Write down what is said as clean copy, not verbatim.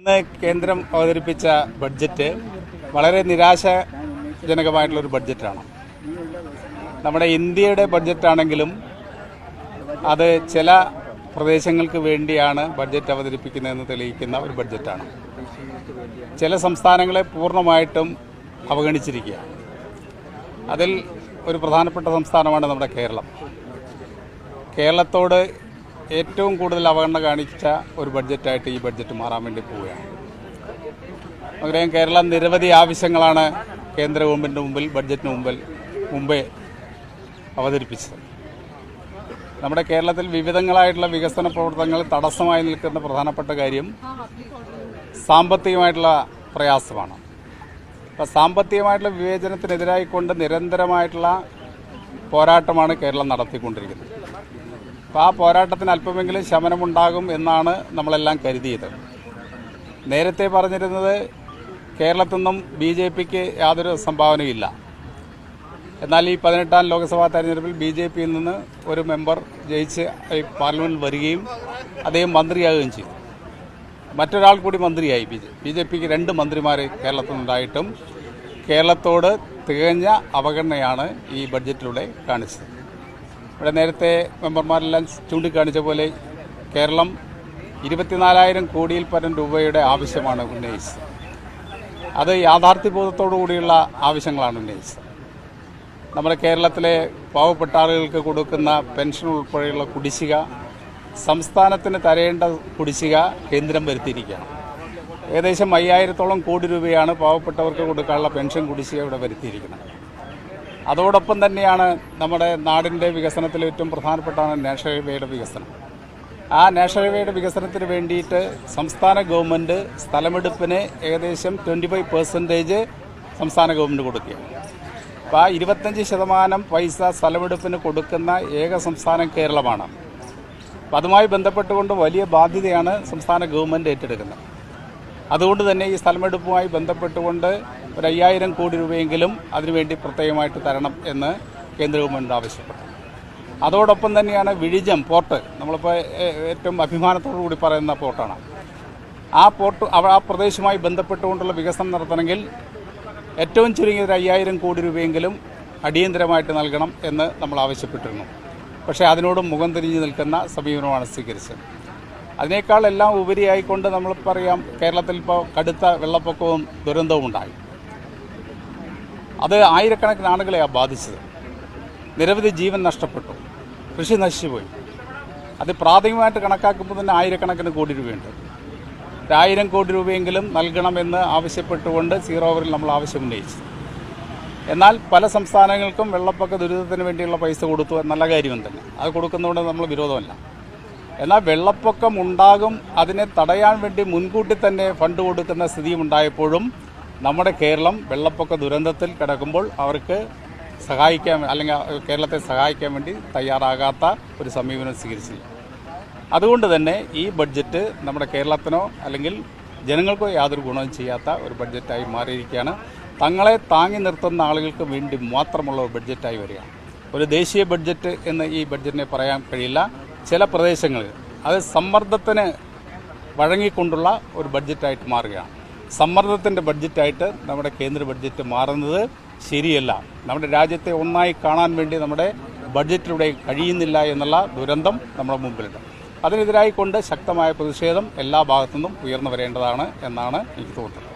ഇന്ന് കേന്ദ്രം അവതരിപ്പിച്ച ബഡ്ജറ്റ് വളരെ നിരാശാജനകമായിട്ടുള്ളൊരു ബഡ്ജറ്റാണ്. നമ്മുടെ ഇന്ത്യയുടെ ബഡ്ജറ്റാണെങ്കിലും അത് ചില പ്രദേശങ്ങൾക്ക് വേണ്ടിയാണ് ബഡ്ജറ്റ് അവതരിപ്പിക്കുന്നതെന്ന് തെളിയിക്കുന്ന ഒരു ബഡ്ജറ്റാണ്. ചില സംസ്ഥാനങ്ങളെ പൂർണ്ണമായിട്ടും അവഗണിച്ചിരിക്കുക. അതിൽ ഒരു പ്രധാനപ്പെട്ട സംസ്ഥാനമാണ് നമ്മുടെ കേരളം. കേരളത്തോട് ഏറ്റവും കൂടുതൽ അവഗണന കാണിച്ച ഒരു ബഡ്ജറ്റായിട്ട് ഈ ബഡ്ജറ്റ് മാറാൻ വേണ്ടി പോവുകയാണ്. നമുക്കറിയാം, കേരളം നിരവധി ആവശ്യങ്ങളാണ് കേന്ദ്ര ഗവൺമെൻറ്റിന് ബഡ്ജറ്റിന് മുമ്പേ അവതരിപ്പിച്ചത്. നമ്മുടെ കേരളത്തിൽ വിവിധങ്ങളായിട്ടുള്ള വികസന പ്രവർത്തനങ്ങൾ തടസ്സമായി നിൽക്കുന്ന പ്രധാനപ്പെട്ട കാര്യം സാമ്പത്തികമായിട്ടുള്ള പ്രയാസമാണ്. അപ്പോൾ സാമ്പത്തികമായിട്ടുള്ള വിവേചനത്തിനെതിരായിക്കൊണ്ട് നിരന്തരമായിട്ടുള്ള പോരാട്ടമാണ് കേരളം നടത്തിക്കൊണ്ടിരിക്കുന്നത്. അപ്പോൾ ആ പോരാട്ടത്തിന് അല്പമെങ്കിലും ശമനമുണ്ടാകും എന്നാണ് നമ്മളെല്ലാം കരുതിയത്. നേരത്തെ പറഞ്ഞിരുന്നത് കേരളത്തിൽ നിന്നും BJPക്ക് യാതൊരു സംഭാവനയില്ല. എന്നാൽ ഈ 18ാം ലോക്സഭാ തെരഞ്ഞെടുപ്പിൽ BJPയിൽ നിന്ന് ഒരു മെമ്പർ ജയിച്ച് പാർലമെന്റിൽ വരികയും അദ്ദേഹം മന്ത്രിയാകുകയും ചെയ്തു. മറ്റൊരാൾ കൂടി മന്ത്രിയായി. BJPക്ക് 2 മന്ത്രിമാർ കേരളത്തിൽ നിന്നുണ്ടായിട്ടും കേരളത്തോട് തികഞ്ഞ അവഗണനയാണ് ഈ ബഡ്ജറ്റിലൂടെ കാണിച്ചത്. ഇവിടെ നേരത്തെ മെമ്പർമാരെല്ലാം ചൂണ്ടിക്കാണിച്ച പോലെ കേരളം 24,000 കോടിയിൽ പരം രൂപയുടെ ആവശ്യമാണ് ഉന്നയിച്ചത്. അത് യാഥാർത്ഥ്യബോധത്തോടു കൂടിയുള്ള ആവശ്യങ്ങളാണ് ഉന്നയിച്ചത്. നമ്മുടെ കേരളത്തിലെ പാവപ്പെട്ട ആളുകൾക്ക് കൊടുക്കുന്ന പെൻഷൻ ഉൾപ്പെടെയുള്ള കുടിശ്ശിക, സംസ്ഥാനത്തിന് തരേണ്ട കുടിശ്ശിക കേന്ദ്രം വരുത്തിയിരിക്കുകയാണ്. ഏകദേശം 5,000-ഓളം കോടി രൂപയാണ് പാവപ്പെട്ടവർക്ക് കൊടുക്കാനുള്ള പെൻഷൻ കുടിശ്ശിക ഇവിടെ വരുത്തിയിരിക്കുന്നത്. അതോടൊപ്പം തന്നെയാണ് നമ്മുടെ നാടിൻ്റെ വികസനത്തിൽ ഏറ്റവും പ്രധാനപ്പെട്ടാണ് നാഷണൽ ഹൈവേയുടെ വികസനം. ആ നാഷണൽ ഹൈവേയുടെ വികസനത്തിന് വേണ്ടിയിട്ട് സംസ്ഥാന ഗവൺമെൻറ് സ്ഥലമെടുപ്പിന് ഏകദേശം 25% സംസ്ഥാന ഗവൺമെൻറ് കൊടുക്കുകയാണ്. അപ്പോൾ ആ 25% പൈസ സ്ഥലമെടുപ്പിന് കൊടുക്കുന്ന ഏക സംസ്ഥാനം കേരളമാണ്. അപ്പം അതുമായി ബന്ധപ്പെട്ടുകൊണ്ട് വലിയ ബാധ്യതയാണ് സംസ്ഥാന ഗവൺമെൻറ് ഏറ്റെടുക്കുന്നത്. അതുകൊണ്ട് തന്നെ ഈ സ്ഥലമെടുപ്പുമായി ബന്ധപ്പെട്ടുകൊണ്ട് ഒരു 5,000 കോടി രൂപയെങ്കിലും അതിനുവേണ്ടി പ്രത്യേകമായിട്ട് തരണം എന്ന് കേന്ദ്ര ഗവൺമെൻറ് ആവശ്യപ്പെട്ടു. അതോടൊപ്പം തന്നെയാണ് വിഴിഞ്ഞം പോർട്ട്, നമ്മളിപ്പോൾ ഏറ്റവും അഭിമാനത്തോടു കൂടി പറയുന്ന പോർട്ടാണ്. ആ പോർട്ട് ആ പ്രദേശവുമായി ബന്ധപ്പെട്ടുകൊണ്ടുള്ള വികസനം നടത്തണമെങ്കിൽ ഏറ്റവും ചുരുങ്ങിയ 5,000 കോടി രൂപയെങ്കിലും അടിയന്തരമായിട്ട് നൽകണം എന്ന് നമ്മൾ ആവശ്യപ്പെട്ടിരുന്നു. പക്ഷേ അതിനോട് മുഖം തിരിഞ്ഞു നിൽക്കുന്ന സമീപനമാണ് സ്വീകരിച്ചത്. അതിനേക്കാൾ എല്ലാം ഉപരിയായിക്കൊണ്ട് നമ്മളിപ്പറിയാം, കേരളത്തിൽ ഇപ്പോൾ കടുത്ത വെള്ളപ്പൊക്കവും ദുരന്തവും ഉണ്ടായി. അത് ആയിരക്കണക്കിന് ആളുകളെയാണ് ബാധിച്ചത്. നിരവധി ജീവൻ നഷ്ടപ്പെട്ടു, കൃഷി നശിച്ചുപോയി. അത് പ്രാഥമികമായിട്ട് കണക്കാക്കുമ്പോൾ തന്നെ ആയിരക്കണക്കിന് കോടി രൂപയുണ്ട്. 1,000 കോടി രൂപയെങ്കിലും നൽകണമെന്ന് ആവശ്യപ്പെട്ടുകൊണ്ട് സീറോ ഓവറിൽ നമ്മൾ ആവശ്യം ഉന്നയിച്ചു. എന്നാൽ പല സംസ്ഥാനങ്ങൾക്കും വെള്ളപ്പൊക്ക ദുരിതത്തിന് വേണ്ടിയുള്ള പൈസ കൊടുത്തു, നല്ല കാര്യം തന്നെ. അത് കൊടുക്കുന്നതുകൊണ്ട് നമ്മൾ വിരോധമല്ല. എന്നാൽ വെള്ളപ്പൊക്കം ഉണ്ടാകും, അതിനെ തടയാൻ വേണ്ടി മുൻകൂട്ടി തന്നെ ഫണ്ട് കൊടുക്കുന്ന സ്ഥിതിയും ഉണ്ടായപ്പോഴും നമ്മുടെ കേരളം വെള്ളപ്പൊക്ക ദുരന്തത്തിൽ കിടക്കുമ്പോൾ അവർക്ക് സഹായിക്കാൻ, അല്ലെങ്കിൽ കേരളത്തെ സഹായിക്കാൻ വേണ്ടി തയ്യാറാകാത്ത ഒരു സമീപനം സ്വീകരിച്ചില്ല. അതുകൊണ്ട് തന്നെ ഈ ബഡ്ജറ്റ് നമ്മുടെ കേരളത്തിനോ അല്ലെങ്കിൽ ജനങ്ങൾക്കോ യാതൊരു ഗുണവും ചെയ്യാത്ത ഒരു ബഡ്ജറ്റായി മാറിയിരിക്കുകയാണ്. തങ്ങളെ താങ്ങി നിർത്തുന്ന ആളുകൾക്ക് വേണ്ടി മാത്രമുള്ള ഒരു ബഡ്ജറ്റായി വരികയാണ്. ഒരു ദേശീയ ബഡ്ജറ്റ് എന്ന് ഈ ബഡ്ജറ്റിനെ പറയാൻ കഴിയില്ല. ചില പ്രദേശങ്ങളിൽ അത് സമ്മർദ്ദത്തിന് വഴങ്ങിക്കൊണ്ടുള്ള ഒരു ബഡ്ജറ്റായിട്ട് മാറുകയാണ്. സമ്മർദ്ദത്തിൻ്റെ ബഡ്ജറ്റായിട്ട് നമ്മുടെ കേന്ദ്ര ബഡ്ജറ്റ് മാറുന്നത് ശരിയല്ല. നമ്മുടെ രാജ്യത്തെ ഒന്നായി കാണാൻ വേണ്ടി നമ്മുടെ ബഡ്ജറ്റിലൂടെ കഴിയുന്നില്ല എന്നുള്ള ദുരന്തം നമ്മുടെ മുമ്പിലുണ്ട്. അതിനെതിരായിക്കൊണ്ട് ശക്തമായ പ്രതിഷേധം എല്ലാ ഭാഗത്തു നിന്നും ഉയർന്നു വരേണ്ടതാണ് എന്നാണ് എനിക്ക് തോന്നുന്നത്.